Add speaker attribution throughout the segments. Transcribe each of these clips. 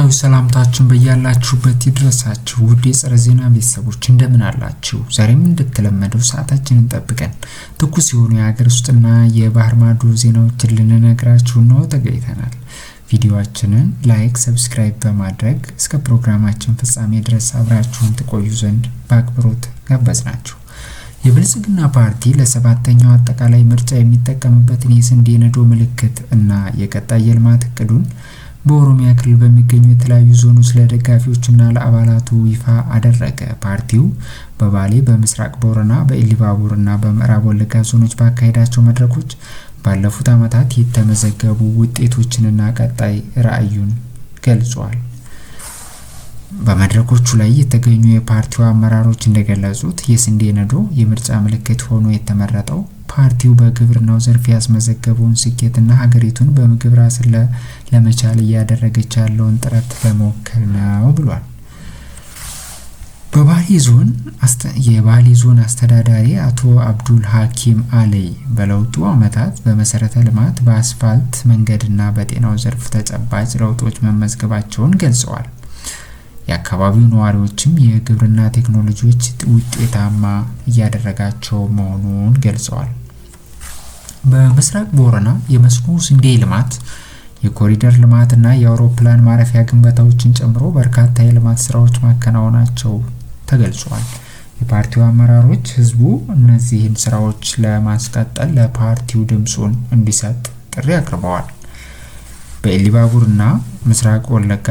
Speaker 1: አክብሮታዊ ሰላምታችን በያላችሁበት ይድረሳችሁ። ውድ የጸረ ዜና ቤተሰቦች እንደምን አላችሁ? ዛሬም እንደተለመደው ሰዓታችንን ጠብቀን ትኩስ የሆኑ የሀገር ውስጥና የባህር ማዶ ዜናዎችን ልንነግራችሁ ነው ተገኝተናል። ቪዲዮአችንን ላይክ፣ ሰብስክራይብ በማድረግ እስከ ፕሮግራማችን ፍጻሜ ድረስ አብራችሁን ትቆዩ ዘንድ በአክብሮት ጋበዝናችሁ። የብልጽግና ፓርቲ ለሰባተኛው አጠቃላይ ምርጫ የሚጠቀምበትን የስንዴ ነዶ ምልክት እና የቀጣይ የልማት እቅዱን በኦሮሚያ ክልል በሚገኙ የተለያዩ ዞኖች ለደጋፊዎችና ለአባላቱ ይፋ አደረገ። ፓርቲው በባሌ፣ በምስራቅ ቦረና፣ በኢሉባቡርና በምዕራብ ወለጋ ዞኖች ባካሄዳቸው መድረኮች ባለፉት ዓመታት የተመዘገቡ ውጤቶችንና ቀጣይ ራዕዩን ገልጿል። በመድረኮቹ ላይ የተገኙ የፓርቲው አመራሮች እንደገለጹት የስንዴ ነዶ የምርጫ ምልክት ሆኖ የተመረጠው ፓርቲው በግብርናው ዘርፍ ያስመዘገበውን ስኬትና ሀገሪቱን በምግብ ራስን ለመቻል እያደረገች ያለውን ጥረት ለመወከል ነው ብሏል። የባሌ ዞን አስተዳዳሪ አቶ አብዱል ሐኪም አለይ በለውጡ ዓመታት በመሰረተ ልማት፣ በአስፋልት መንገድና በጤናው ዘርፍ ተጨባጭ ለውጦች መመዝገባቸውን ገልጸዋል። የአካባቢው ነዋሪዎችም የግብርና ቴክኖሎጂዎች ውጤታማ እያደረጋቸው መሆኑን ገልጸዋል። በምስራቅ ቦረና የመስኖ ስንዴ ልማት፣ የኮሪደር ልማትና የአውሮፕላን ማረፊያ ግንባታዎችን ጨምሮ በርካታ የልማት ስራዎች ማከናወናቸው ተገልጿል። የፓርቲው አመራሮች ህዝቡ እነዚህን ስራዎች ለማስቀጠል ለፓርቲው ድምጹን እንዲሰጥ ጥሪ አቅርበዋል። በኢሉባቡርና ምስራቅ ወለጋ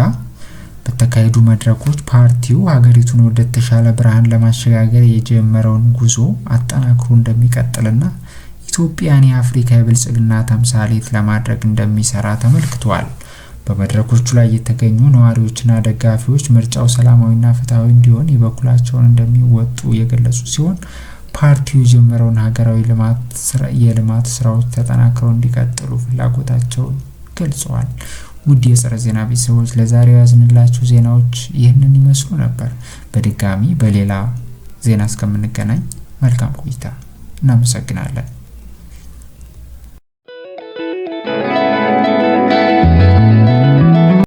Speaker 1: በተካሄዱ መድረኮች ፓርቲው ሀገሪቱን ወደ ተሻለ ብርሃን ለማሸጋገር የጀመረውን ጉዞ አጠናክሮ እንደሚቀጥልና ኢትዮጵያን የአፍሪካ የብልጽግና ተምሳሌት ለማድረግ እንደሚሰራ ተመልክቷል። በመድረኮቹ ላይ የተገኙ ነዋሪዎችና ደጋፊዎች ምርጫው ሰላማዊና ፍትሃዊ እንዲሆን የበኩላቸውን እንደሚወጡ የገለጹ ሲሆን ፓርቲው የጀመረውን ሀገራዊ የልማት ስራዎች ተጠናክረው እንዲቀጥሉ ፍላጎታቸውን ገልጸዋል። ውድ የጸረ ዜና ቤተሰቦች ለዛሬው ያዝንላችሁ ዜናዎች ይህንን ይመስሉ ነበር። በድጋሚ በሌላ ዜና እስከምንገናኝ መልካም ቆይታ። እናመሰግናለን።